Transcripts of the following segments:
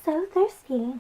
so thirsty.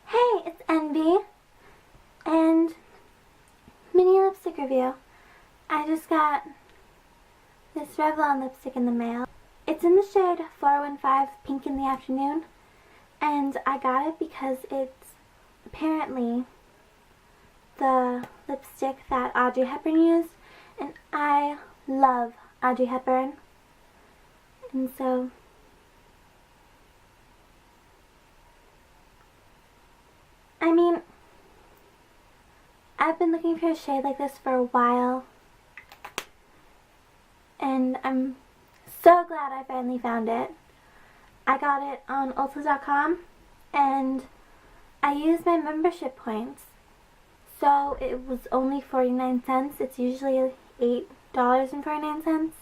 Hey, it's Envy, and mini lipstick review. I just got this Revlon lipstick in the mail. It's in the shade 415 Pink in the Afternoon, and I got it because it's apparently the lipstick that Audrey Hepburn used, and I love Audrey Hepburn, and so I mean, I've been looking for a shade like this for a while, and I'm so glad I finally found it. I got it on Ulta.com, and I used my membership points, so it was only 49 cents. It's usually $8.49.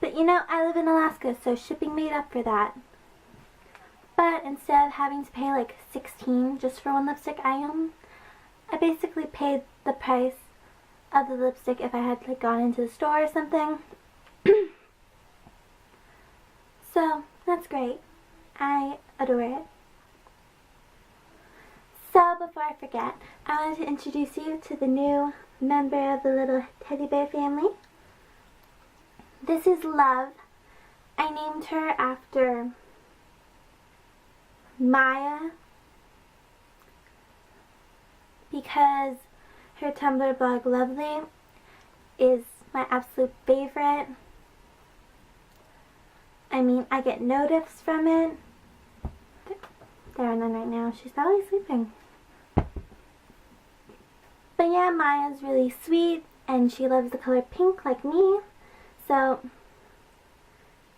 But you know, I live in Alaska, so shipping made up for that. But instead of having to pay like $16 just for one lipstick I basically paid the price of the lipstick if I had like gone into the store or something. So that's great. I adore it. So before I forget, I wanted to introduce you to the new member of the little teddy bear family. This is Love. I named her after Maya because her Tumblr blog Lovely is my absolute favorite. I mean, I get notifs from it. There and then right now. She's probably sleeping. But yeah, Maya's really sweet and she loves the color pink like me. So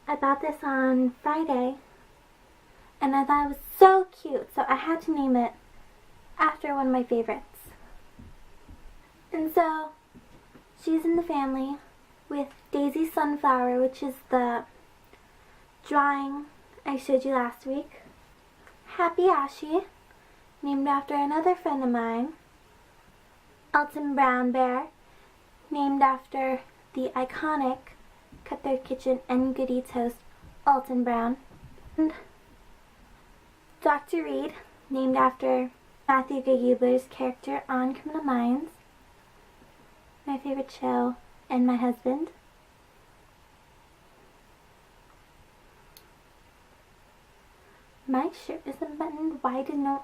I bought this on Friday and I thought it was so cute, so I had to name it after one of my favorites. And so she's in the family with Daisy Sunflower, which is the drawing I showed you last week. Happy Ashy, named after another friend of mine. Alton Brown Bear, named after the iconic Cut Their Kitchen and Good Eats host Alton Brown. And Dr. Reed, named after Matthew Gabler's character on Criminal Minds, my favorite show, and my husband. My shirt isn't buttoned. Why didn't no...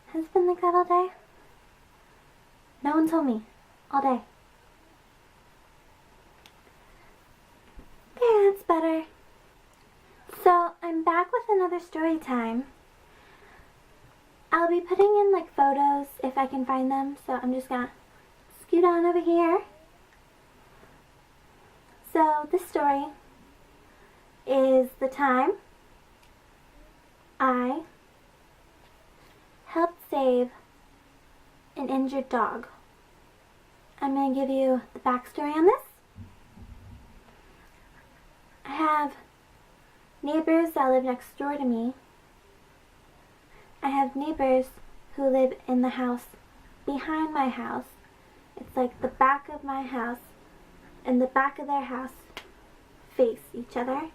Has it been like that all day? No one told me. All day. Okay, that's better. So, I'm back with another story time. I'll be putting in like photos if I can find them, so I'm just gonna scoot on over here. So, this story is the time I helped save an injured dog. I'm going to give you the backstory on this. I have neighbors that live next door to me. I have neighbors who live in the house behind my house. It's like the back of my house and the back of their house face each other.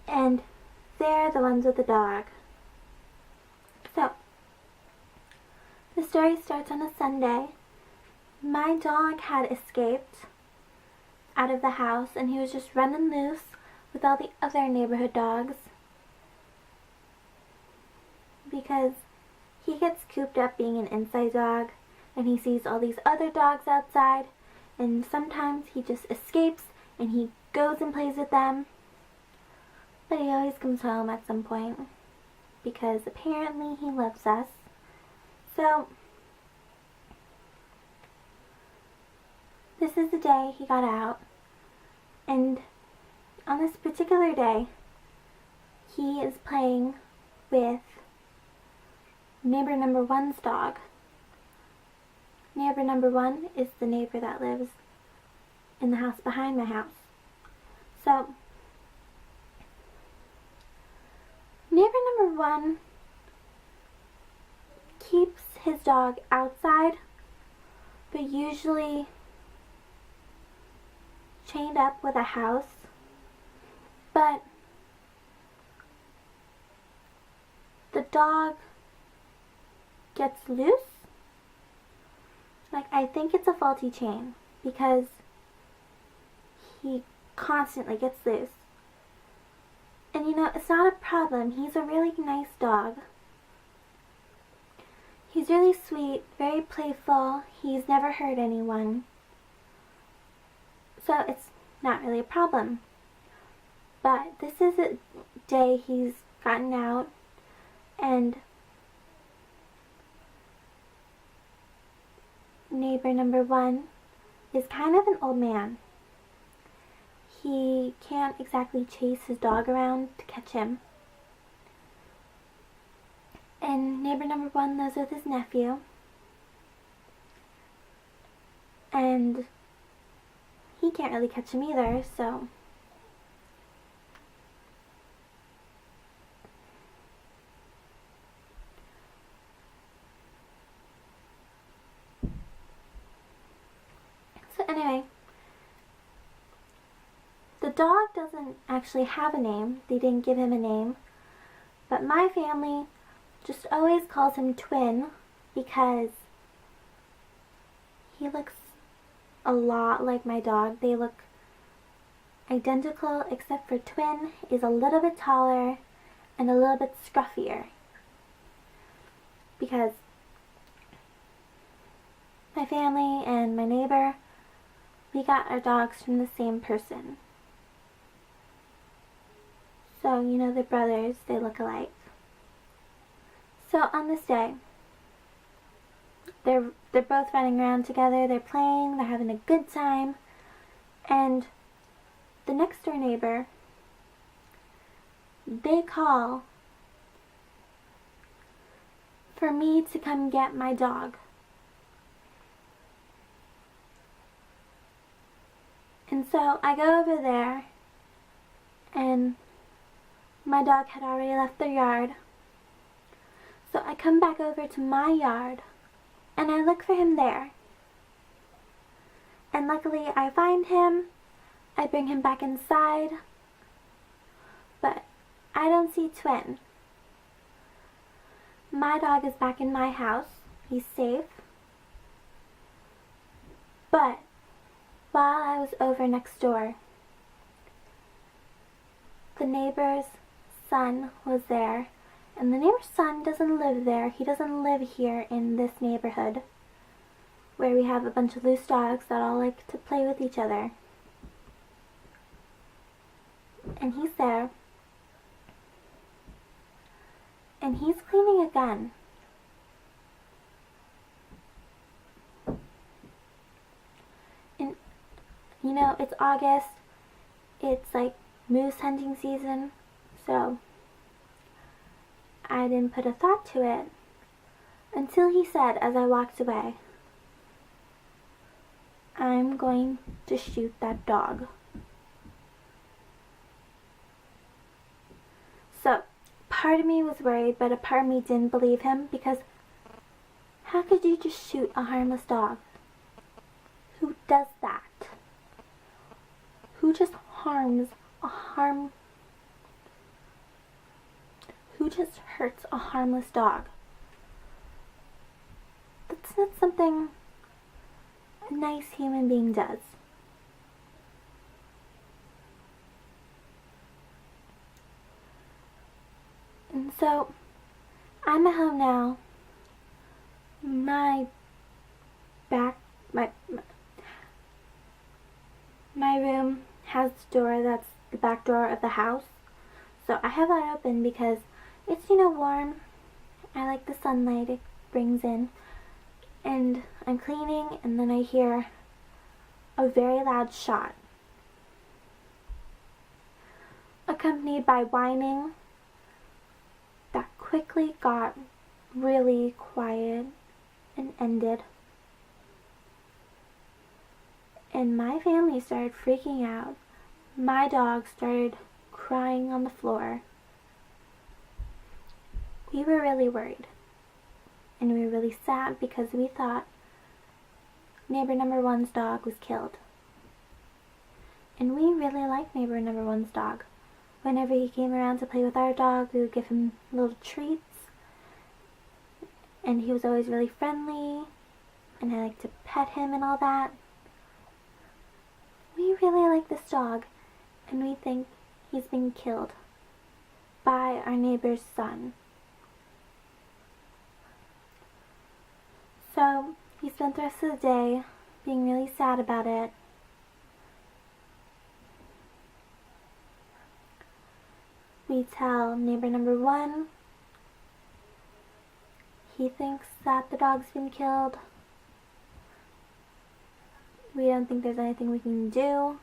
And they're the ones with the dog. So, the story starts on a Sunday. My dog had escaped out of the house and he was just running loose with all the other neighborhood dogs because he gets cooped up being an inside dog and he sees all these other dogs outside, and sometimes he just escapes and he goes and plays with them. But he always comes home at some point because apparently he loves us. So, this is the day he got out, and on this particular day, he is playing with neighbor number one's dog. Neighbor number one is the neighbor that lives in the house behind my house. So, neighbor number one keeps his dog outside usually chained up with a house, but the dog gets loose. Like, I think it's a faulty chain because he constantly gets loose. And you know, it's not a problem. He's a really nice dog. He's really sweet, very playful. He's never hurt anyone. So it's not really a problem. But this is a day he's gotten out, and neighbor number 1 is kind of an old man. He can't exactly chase his dog around to catch him. And neighbor number 1 lives with his nephew. And he can't really catch him either, so anyway, the dog doesn't actually have a name. They didn't give him a name. But my family just always calls him Twin because he looks a lot like my dog. They look identical, except for Twin is a little bit taller and a little bit scruffier. Because my family and my neighbor, we got our dogs from the same person. So, you know, they're brothers, they look alike. So on this day, they're both running around together, they're playing, they're having a good time, and the next door neighbor, they call for me to come get my dog. And so I go over there, and my dog had already left their yard. So I come back over to my yard, and I look for him there. And luckily I find him, I bring him back inside, but I don't see Twin. My dog is back in my house, he's safe. But while I was over next door, the neighbor's son was there. And the neighbor's son doesn't live there. He doesn't live here in this neighborhood where we have a bunch of loose dogs that all like to play with each other. And he's there. And he's cleaning a gun. And, you know, it's August. It's like moose hunting season. So I didn't put a thought to it until he said, as I walked away, "I'm going to shoot that dog." So part of me was worried, but a part of me didn't believe him, because how could you just shoot a harmless dog? Who does that? Who just Who just hurts a harmless dog? That's not something a nice human being does. And so, I'm at home now. My room has the door that's the back door of the house. So I have that open because it's, you know, warm. I like the sunlight it brings in. And I'm cleaning, and then I hear a very loud shot, accompanied by whining that quickly got really quiet and ended. And my family started freaking out. My dog started crying on the floor. We were really worried. And we were really sad because we thought neighbor number one's dog was killed. And we really liked neighbor number one's dog. Whenever he came around to play with our dog, we would give him little treats. And he was always really friendly. And I liked to pet him and all that. We really like this dog. And we think he's been killed by our neighbor's son. So he spent the rest of the day being really sad about it. We tell neighbor number one he thinks that the dog's been killed. We don't think there's anything we can do.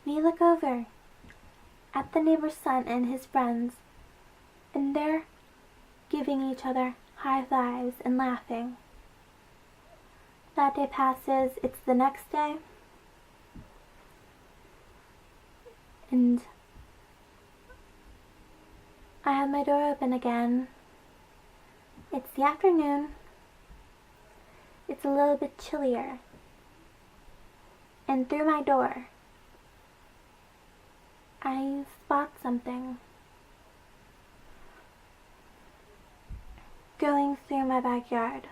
We look over at the neighbor's son and his friends, and they're giving each other high fives and laughing. That day passes, it's the next day, and I have my door open again. It's the afternoon. It's a little bit chillier. And through my door, I spot something going through my backyard.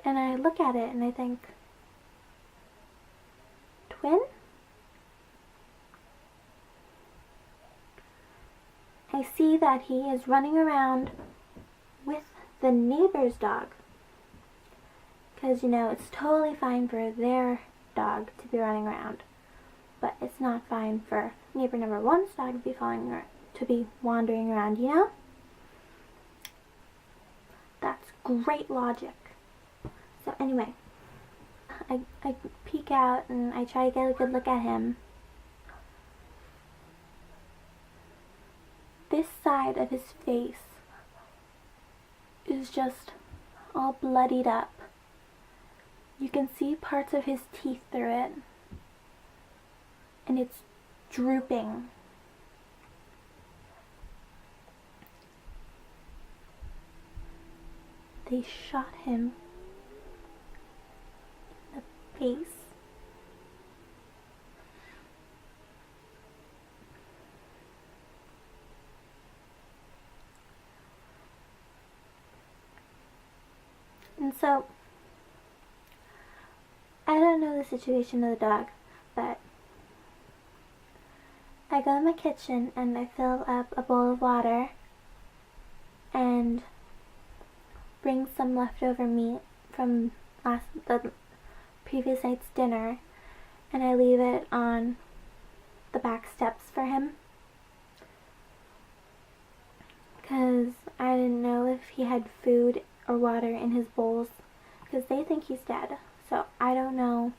And I look at it and I think, twin? I see that he is running around with the neighbor's dog. Because, you know, it's totally fine for their dog to be running around. But it's not fine for neighbor number one's dog to be wandering around, you know? That's great logic. So anyway, I peek out and I try to get a good look at him. This side of his face is just all bloodied up. You can see parts of his teeth through it. And it's drooping. They shot him in the face. And so, I don't know the situation of the dog, but I go in my kitchen and I fill up a bowl of water and bring some leftover meat from the previous night's dinner, and I leave it on the back steps for him. Because I didn't know if he had food or water in his bowls, because they think he's dead. So I don't know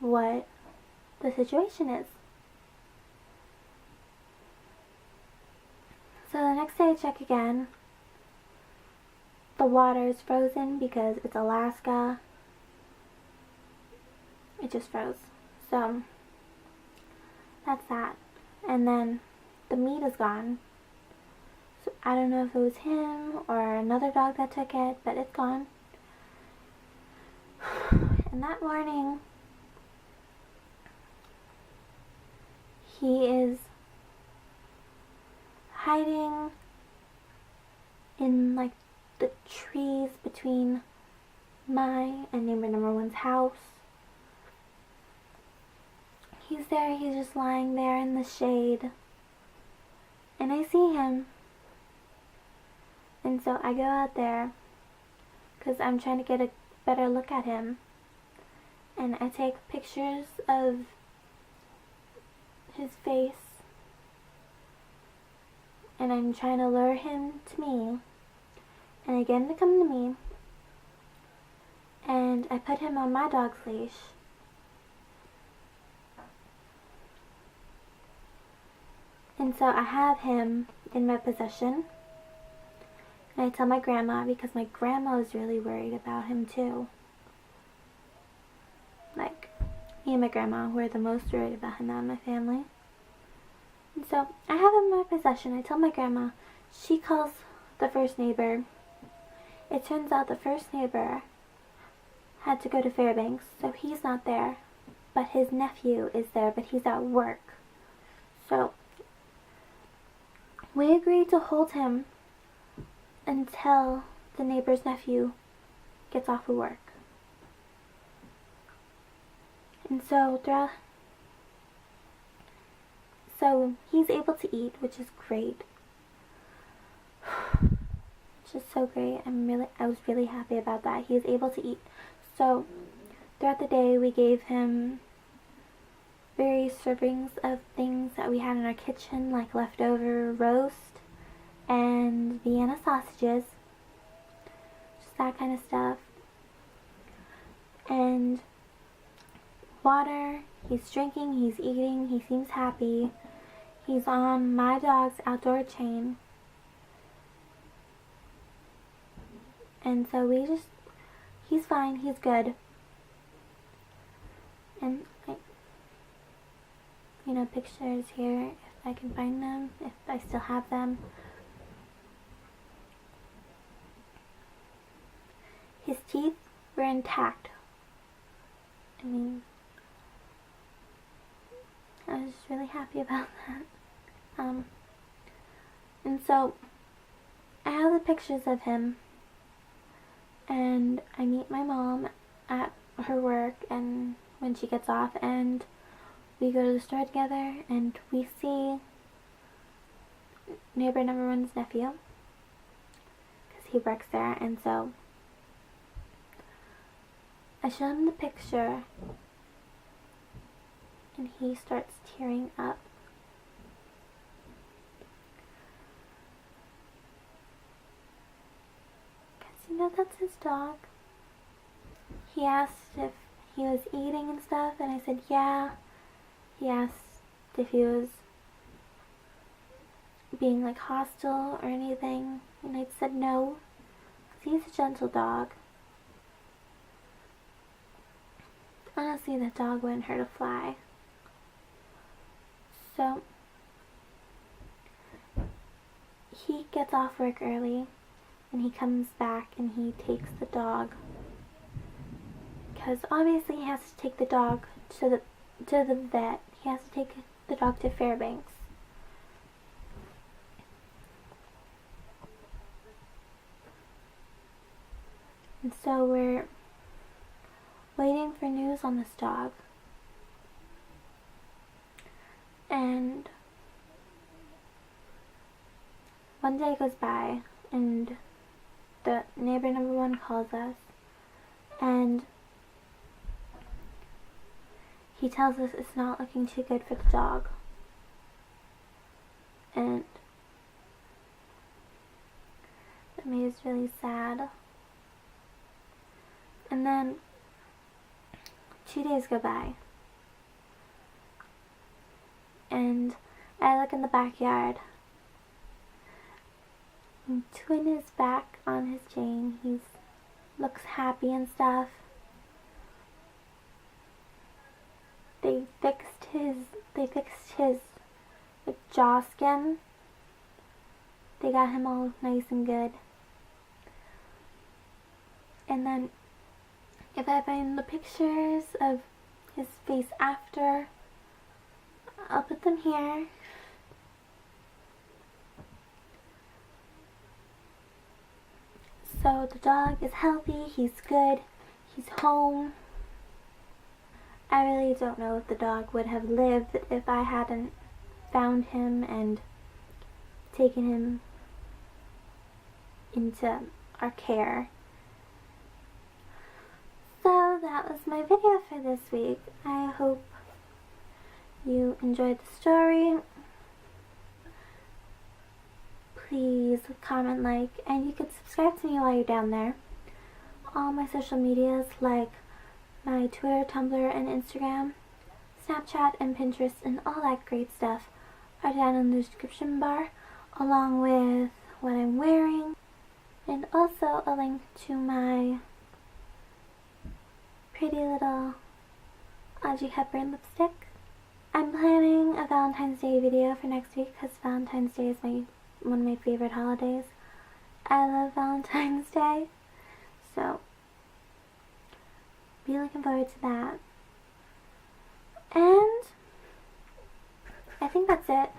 what the situation is. So the next day I check again. The water is frozen because it's Alaska. It just froze. So that's that. And then the meat is gone. So I don't know if it was him or another dog that took it, but it's gone. And that morning, he is hiding in like the trees between my and neighbor number one's house. He's there, he's just lying there in the shade. And I see him. And so I go out there because I'm trying to get a better look at him. And I take pictures of his face. And I'm trying to lure him to me. And I get him to come to me. And I put him on my dog's leash. And so I have him in my possession. And I tell my grandma, because my grandma is really worried about him too. Like, me and my grandma were the most worried about him out of my family. And so I have him in my possession. I tell my grandma. She calls the first neighbor. It turns out the first neighbor had to go to Fairbanks, so he's not there. But his nephew is there, but he's at work. So we agreed to hold him until the neighbor's nephew gets off of work. And so he's able to eat, which is great. Which is so great. I was really happy about that. He is able to eat. So throughout the day we gave him various servings of things that we had in our kitchen, like leftover roast and Vienna sausages. Just that kind of stuff. And water. He's drinking, he's eating, he seems happy. He's on my dog's outdoor chain. And so he's fine, he's good. And pictures here, if I can find them, if I still have them. His teeth were intact. I was just really happy about that. And so I have the pictures of him, and I meet my mom at her work and when she gets off, and we go to the store together, and we see neighbor number one's nephew because he works there. And so I show him the picture and he starts tearing up. Because that's his dog. He asked if he was eating and stuff, and I said yeah. He asked if he was being like hostile or anything, and I said no, because he's a gentle dog. Honestly, that dog wouldn't hurt a fly. So he gets off work early and he comes back and he takes the dog, because obviously he has to take the dog to the vet. He has to take the dog to Fairbanks. And so we're waiting for news on this dog. And one day goes by and the neighbor number one calls us, and he tells us it's not looking too good for the dog. And that made us really sad. And then 2 days go by, and I look in the backyard, and Twin is back on his chain. He looks happy and stuff. They fixed his jaw skin. They got him all nice and good. And then if I find the pictures of his face after, I'll put them here. So the dog is healthy, he's good, he's home. I really don't know if the dog would have lived if I hadn't found him and taken him into our care. So that was my video for this week. I hope you enjoyed the story. Please comment, like, and you can subscribe to me while you're down there. All my social medias, like my Twitter, Tumblr, and Instagram, Snapchat, and Pinterest, and all that great stuff are down in the description bar, along with what I'm wearing, and also a link to my pretty little Audrey Hepburn lipstick. I'm planning a Valentine's Day video for next week because Valentine's Day is one of my favorite holidays. I love Valentine's Day, so be looking forward to that. And I think that's it.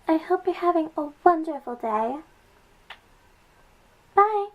I hope you're having a wonderful day. Bye!